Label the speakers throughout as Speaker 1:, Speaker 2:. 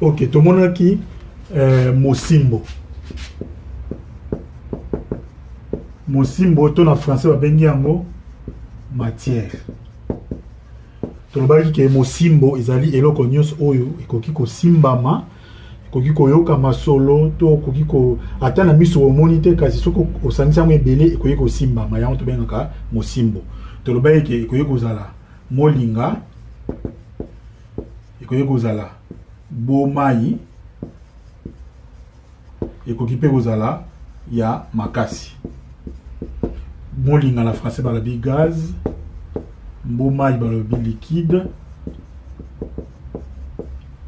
Speaker 1: Ok, tout le monde qui Mosimbo. Mosimbo, tout en français, va bengi yango matière. Tout le monde qui Mosimbo, ezali eloko nyos oyo, ekoki ko simbama, ekoki ko yoka masolo, to ekoki ko atana miso monite kasi soko osangisa mo ebele ekoki ko simbama, yango to bengaka Mosimbo. Tout le monde qui ekoki ko zala molinga, ekoki ko zala bomai, ekoki pe ko zala ya makasi. Molinga na français balobi gaz, bomai balobi liquide,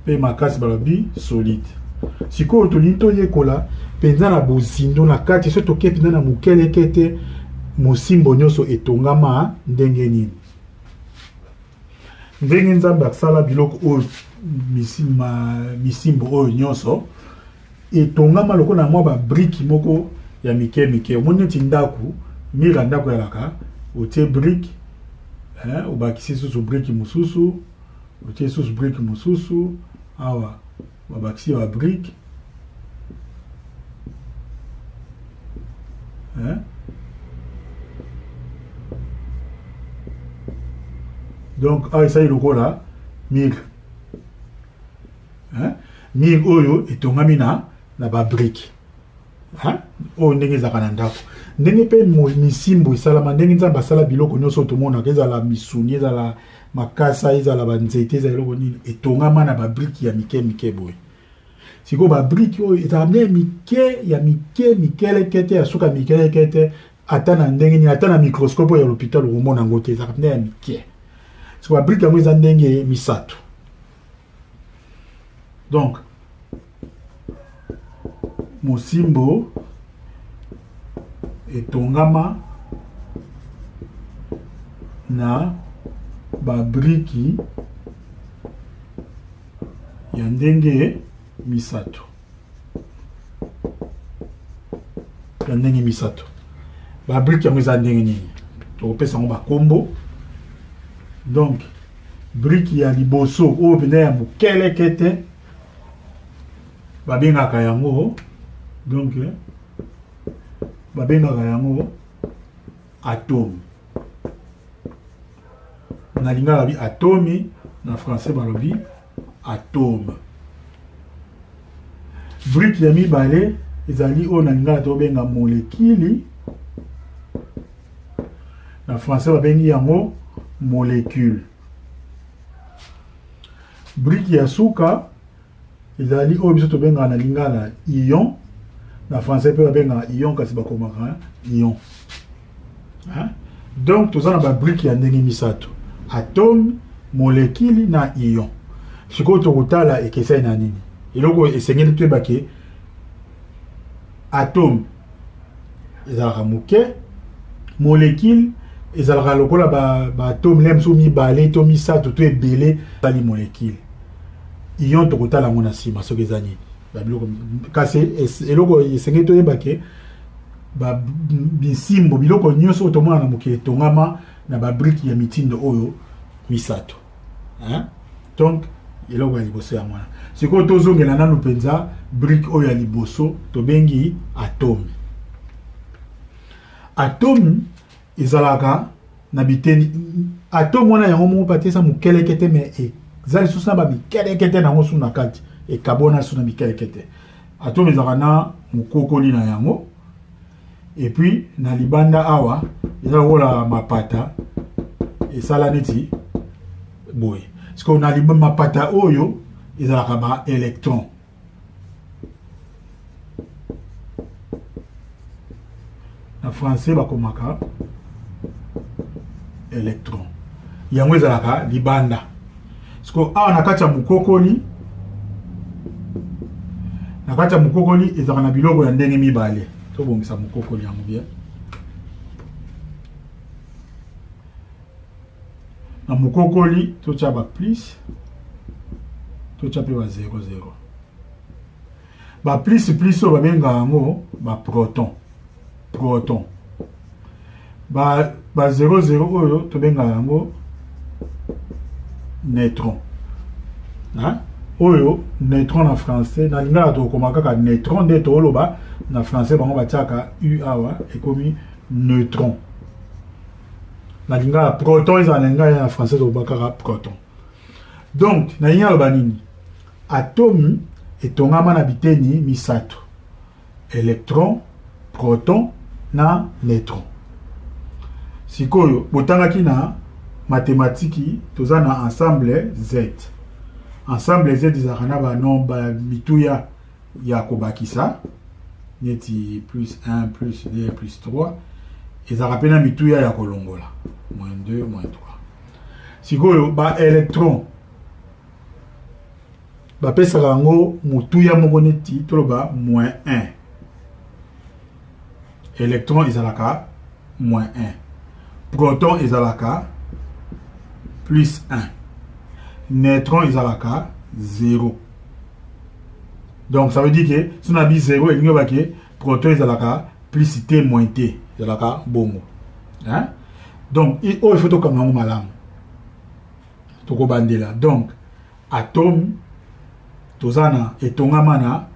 Speaker 1: pe makasi balobi solide. Siko to linto yekola penza na bozindo na kati so to kepi na mukele kete Mosimbo nyoso etongama ndenge nini. Ndenge nzambe akisala biloko oyo misimbo oyo nyonso etongama lokola na mwa ba brique moko ya mike mike. Omoni neti ndaku mira ndako yalaka otie brique obakisi susu brique mususu otie susu brique mususu awa babakisi ba brique donc ça il lokola mire mire oyo etongami na ba brique o ndenge zaka na ndako ndenge pe misimbo isalama ndenge nzamba sala biloko nyonso tomona kezala misuni ezala makasa ezala banzete ezala eloko nini etongama na ba brique ya mike mike boye siko ba brique oyo ezala mike ya mike mikele kete ya suka mikele kete ata na ndenge ni ata na microscope ya l'hôpital omona ngote ezala ya mike siko ba brique yango eza ndenge misato. Donc Mosimbo etongama na babriki ya ndenge misato. Ya ndenge misato. Babriki yango eza ndenge nini? Tokopesa ngo bakombo. Donc briki ya liboso oyo pena ya mokele kete babengaka yango donc babengaka yango atome. Na lingala balobi atome, na français balobi atome. Brique ya mibale ezali oyo na lingala tobenga molécule, na français babengi yango molécule. Brique ya suka ezali oyo biso tobenga na lingala ion, na français pe babenga ion kasi bakomaka ion. Donc tozana ba brique ya ndenge misato: atome, molécule na ion. Siko tokotala ekesai na nini eloko esengeli tuyebake atome ezalaka moke, molécule ezalaka lokola ba atome lemso mibale to misato to ebele sali molécule. Ion tokotala ngona sima soki eza nini babiloko kasi eloko esengeli toyebake ba bisimbo biloko nyonso otomona na moke etongama na ba brique ya mitindo oyo misato. Donc eloko ya liboso ya mwana sikoyo tozongela nanu penza brique oyo ya liboso tobengi atome. Atome ezalaka na biteni atome wana yango moko patesa mokelekete me ezali susu na ba mikelekete nango su na kati ekabona su na mikelekete. Atome ezalaka na mokokoli na yango et puis na libanda awa ezala kola mapata esala neti boye. Siko na libanda mapata oyo ezalaka ba électron. Na français bakomaka électron. Yango ezalaka libanda. Siko awa na kati ya mokokoli, na kati ya mokokoli ezalaka na biloko ya ndenge mibale. Tobongisa mokokoli yango bien. Na mokokoli totia ba plus, totia pe ba 0 0. Ba plus oyo babenga yango ba proton. Proton. Ba 0 0 oyo tobenga yango neutron. oyo neutron en français na lingala to komaka ka neutron de to loba na français bango batiaka u awa ekomi neutron na lingala proton eza na lingala na français to bakaka proton. Donc na lingala loba nini atome etongama na biteni misato électron proton na neutron. Sikoyo botangaki na mathématique toza na ensemble Z. Ensemble Z ezalaka na banom bamituya ya kobakisa neti plus 1 plus 2 plus 3 ezalaka mpe na mituya ya kolongola moins 2 moins 3. Sikoyo baélectron bapesaka yango motuya moko neti toloba moins 1. Électron ezalaka moins 1. Proton ezalaka plus 1. Neutron ezalaka 0. Donc ça veut dire que si on a dit 0, il y a que proton ezalaka plus T moins T ezalaka bongo. Hein? Donc il faut que comme on malamu. Toko bandela. Donc atome tozana etongama na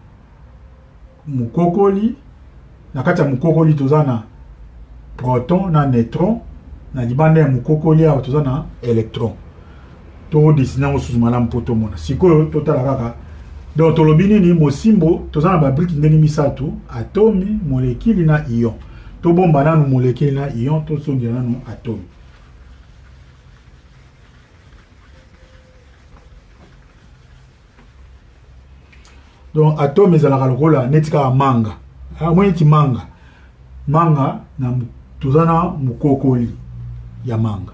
Speaker 1: mukokoli na kati ya mukokoli tozana proton na neutron na libanda ya mukokoli awa tozana électron. To desina osusu malamu poto mona. Sikoyo totala kaka. Donc tolobi nini mosimbo tozana ba brique ndenge misatu atome, molécule na ion. To bomba nanu molécule na ion to songira nanu atome. Donc atome ezalaka lokola netika manga. Mwenye manga. Manga na tozana mukokoli ya manga.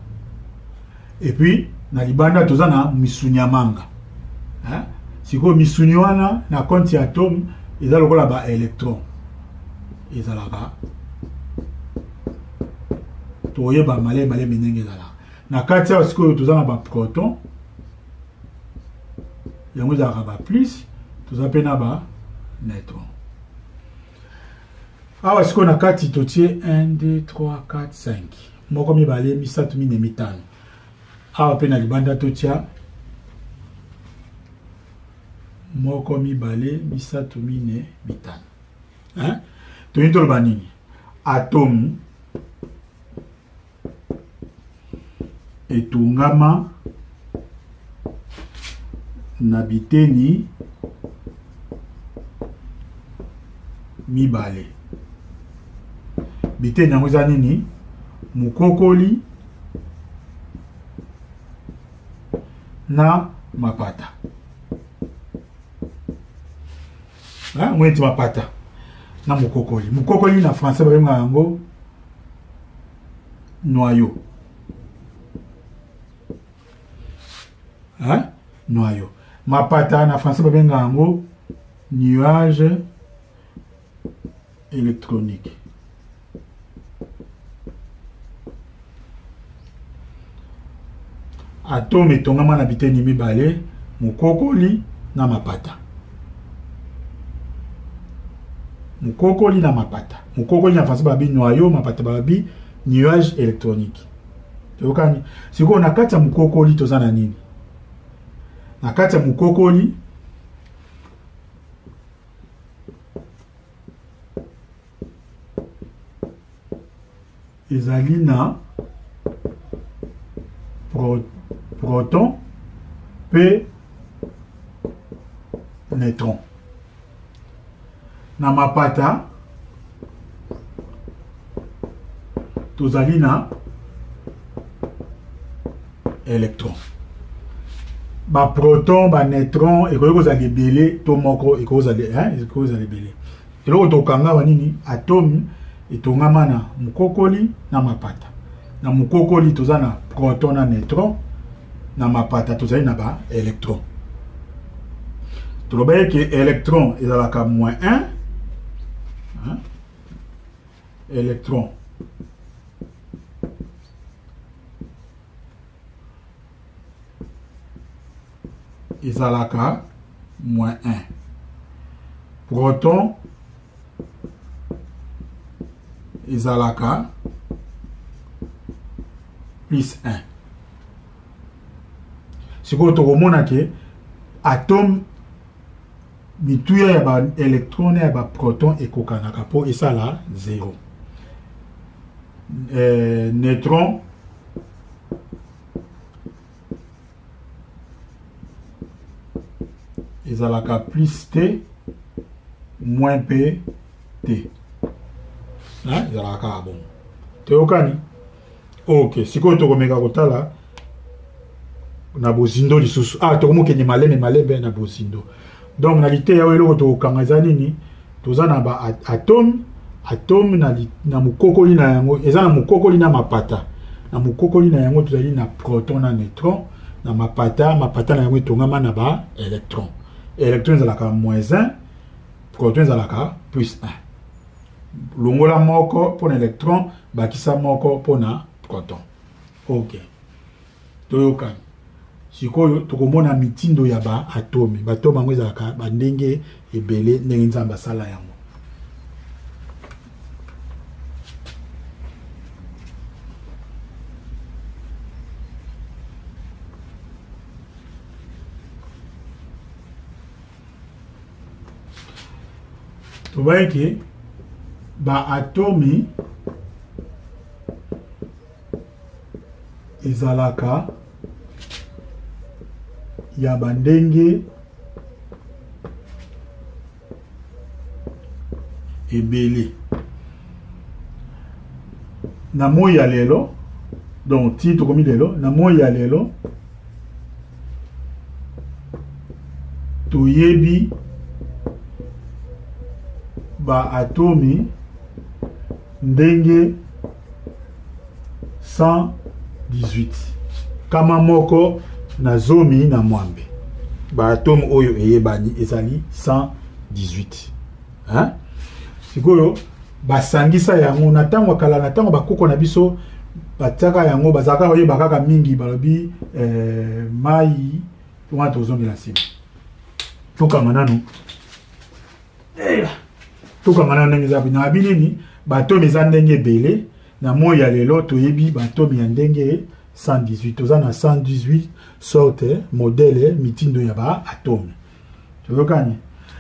Speaker 1: Et puis na libanda tozana misuni ya manga. Hein? Siko misuni wana na konti atome eza lokola ba électron. Ezalaka toyeba male minenge ezalaka. Na kati ya siko tozana ba proton. Yango ezalaka ba plus toza pe na ba neutron. Awa siko na kati totie 1 2 3 4 5 moko mibale misatu mine mitano. Awa pe na libanda totia moko mibale misatu mine mitano. Hein? Toyintolo banini atome etungama na biteni mibale. Biteni yango eza nini? Mukokoli na mapata. Mwenti mapata na mukokoli. Mukokoli na français babenga yango noyau. Noyau. Mapata na français babenga yango nuage électronique. Atome etongama na biteni mibale mukokoli na mapata. Mukokoli na mapata. Mukokoli na français babi noyau, mapata babi nuage électronique. Tokani siko na kati ya mukokoli tozana nini? Na kati ya mukokoli ezali na proton pe neutron. Na mapata tozali na électron. Ba proton, ba neutron et ko zali belé to moko et ko zali belé. Eloko tokanga banini atome etongama na mukokoli na mapata. Na mukokoli tozana proton na neutron, na mapata tozali na ba électron. Tolobaye que électron ezalaka moins 1. Hein? Électron ezalaka moins 1. Proton ezalaka plus 1. Siko tokomona ke atome mituya ya ba électron ya ba proton ekokanaka po esala 0. Neutron ezalaka plus T moins P T. Ezalaka bon. Teokani? Ok, sikoyo tokomeka kotala na bozindo lisusu. Tokomokende malembe na bozindo. Donc na lite ya eloko tokanga eza nini? Toza na ba atome na mukokoli na yango, eza na mukokoli na mapata. Na mukokoli na yango tozali na proton na neutron, na mapata na yango etongama na ba électron. Électron ezalaka -1, proton ezalaka +1. Longola moko pour électron, bakisa moko pour na proton. Ok. Toyokani. Sikoyo tokomona mitindo ya ba atome. Ba atome yango ezalaka ba ndenge ebele ndenge nzambe asala yango. Tobaye ke ba atome ezalaka ya bandenge ebele na moi ya lelo, donc ti tokomi lelo na moi ya lelo toyebi ba atome ndenge 118 kama moko na zomi na mwambe. Ba atome oyo eyebani ezali 118. Hein? Sikoyo basangisa yango na tango kala na tango bakoko na biso bataka yango bazaka oyeba kaka mingi balobi mai tuma tozongi la sima. Toka manano. Toka manano ndenge zabi na binini ba atome za ndenge bele na moi ya lelo toyebi ba atome ya ndenge 118. Toza na 118 sorte modèle mitindo ya ba atome. Toyokani.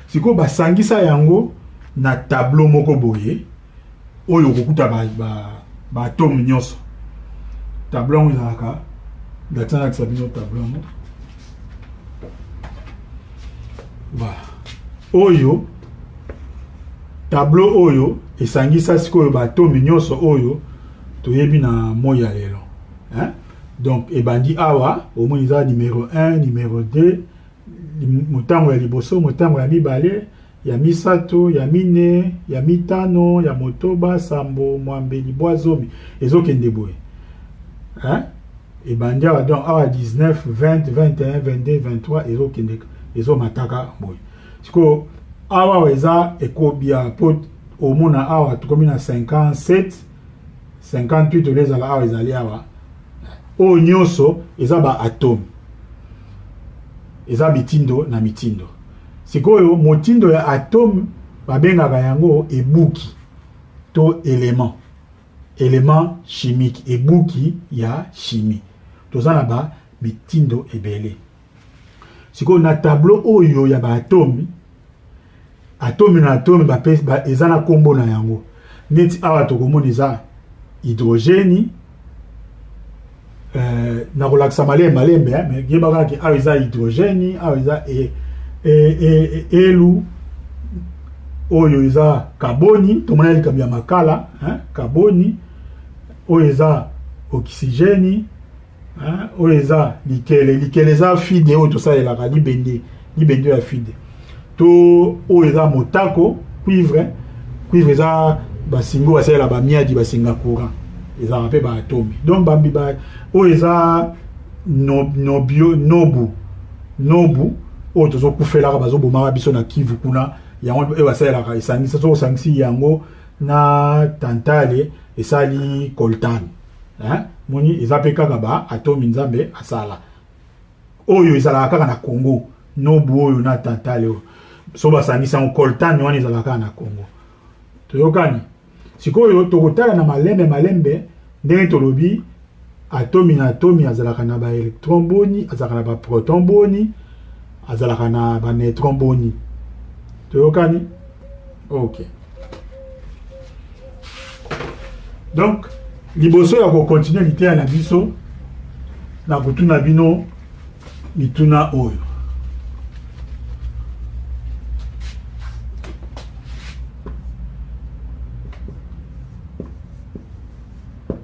Speaker 1: Siko basangisa yango na tableau moko boye oyo kokuta ba atome nyonso. Tableau ngaka datana kisabino tableau mo. Voilà. Oyo tableau oyo esangisa sikoyo ba atome nyonso oyo toyebi na moi ya lelo. Hein? Donc ebandi awa au moins ça numéro 1, numéro 2, motango ya liboso, motango ya mibale, ya misato, ya mine, ya mitano, ya motoba, sambo, mwambe, liboazomi, ezokende boye. Hein? Ebandi awa donc awa 19, 20, 21, 22, 23, ezokende, ezomataka boye. Siko awa weza ekobia pot omona awa tukomi na 57, 58 olezala awa ezali awa. O nyonso eza ba atome. Eza mitindo na mitindo. Sikoyo motindo ya atome babengaka yango ebuki to élément. Élément chimique, ebuki ya chimie. Toza na ba mitindo ebele. Sikoyo na tableau oyo ya ba atome, atome na atome ba eza na kombo na yango. Neti awa tokomona eza hydrogène. Na kolakisa malembe mais yebaka ki awa eza hydrogène, awa eza elu oyo eza carbone, tomona likambi ya makala, hein, carbone oyo eza oxygène, hein, oyo eza likele eza fide oyo tosalelaka libende ya fide. To oyo eza motako, cuivre eza basingo basalela bamiadi basinga courant. Eza un peu ba atome. Donc bambi ba o eza nobu o tozo kufela ka bazo bomaka biso na Kivu kuna yango e basala ka isangisa so sangisi yango na tantale esali coltan. Hein? Moni eza pe kaka ba atome nzambe asala. Oyo ezala kaka na Congo. Nobu oyo na tantale o. So basangisa on coltan wana ezala kaka na Congo. Toyokani. Sikoyo tokotala na malembe ndenge tolobi atome na atome azalaka na ba électron boni, azalaka na ba proton boni, azalaka na ba neutron boni. Toyokani? OK. Donc liboso ya ko continuer l'idée na biso na kutuna bino mituna oyo.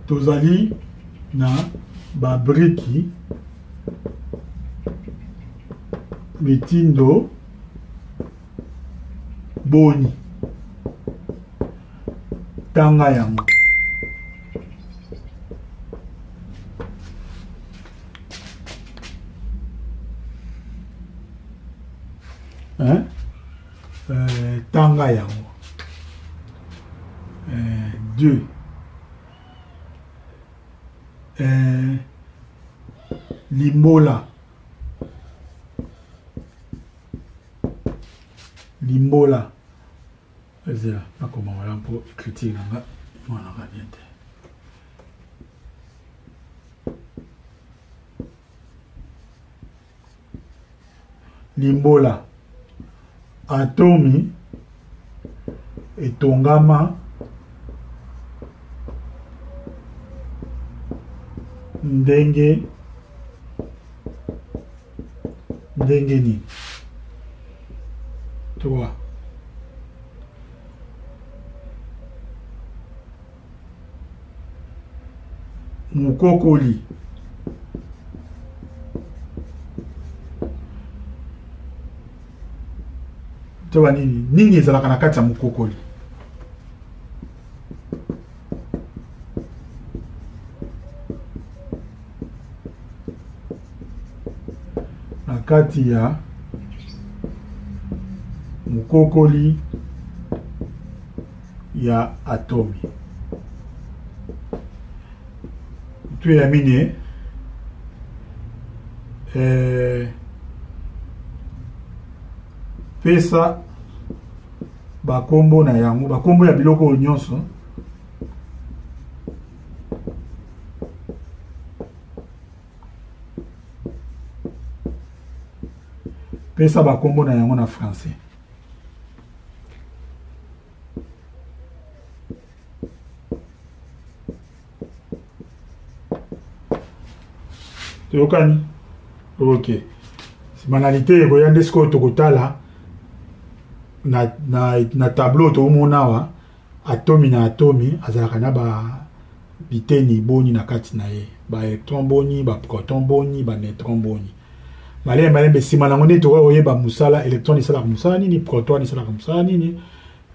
Speaker 1: Tozali na ba briki mitindo boni tanga yango. Hein? Tanga yango. 2 limbola c'est là comment on va pour critiquer là voilà bien limbola atomi etongama ndenge nini. Tu vois, mukokoli tu vois nini ezalaka na kati ya mukokoli. Kati ya mukokoli ya atomi tu ya mine pesa bakombo na yango bakombo ya biloko nyonso pesa bakombo na yango na français. Toyokani? OK. Simanalité koyande sko tokotala na tableau to monawa atomi na atomi azalaka na ba biteni boni na kati na ye ba électron boni ba proton boni ba neutron boni. Malembe sima na ngone to oyeba musala électron ni sala musala nini proton ni sala musala nini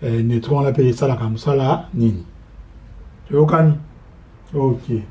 Speaker 1: neutron la pe sala musala nini. Toyokani? OK.